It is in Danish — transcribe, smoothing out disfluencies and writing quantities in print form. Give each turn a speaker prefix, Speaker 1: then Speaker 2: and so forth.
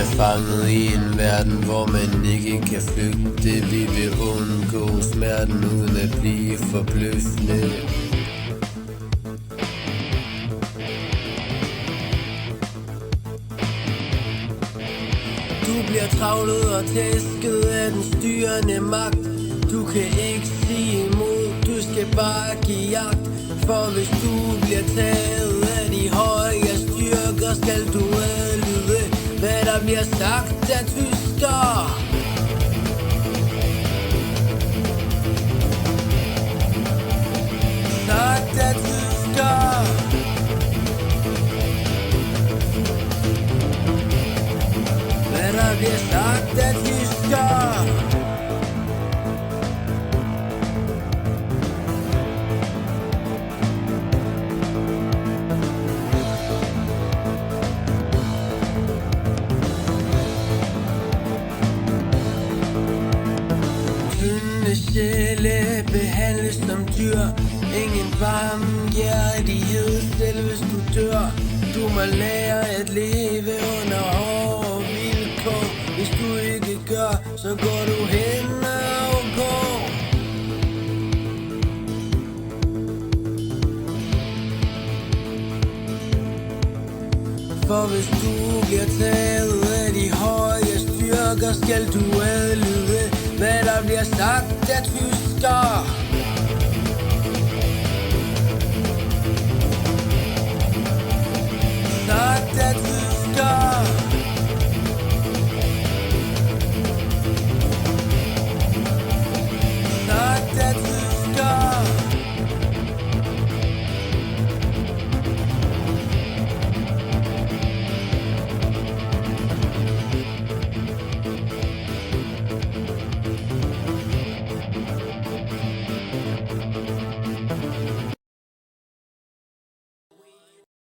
Speaker 1: er fanget i en verden, hvor man ikke kan flygte. Vi vil undgå smerten uden at blive forbløffende. Du bliver travlet og tæsket af den styrende magt. Du kan ikke sige imod, du skal bare give jagt. For hvis du bliver taget af de høje styrker, skal du adlyde, hvad der bliver sagt af tyskere. Sagt af tyskere. Hvad der bliver sagt af tyskere. Sjæle behandles som dyr. Ingen varmhjertighed, selv hvis du dør. Du må lære at leve under hårde vilkår. Hvis du ikke gør, så går du hen og går. For hvis du bliver taget af de høje styrker, skal du adlyde, hvad der bliver sagt af tyskere.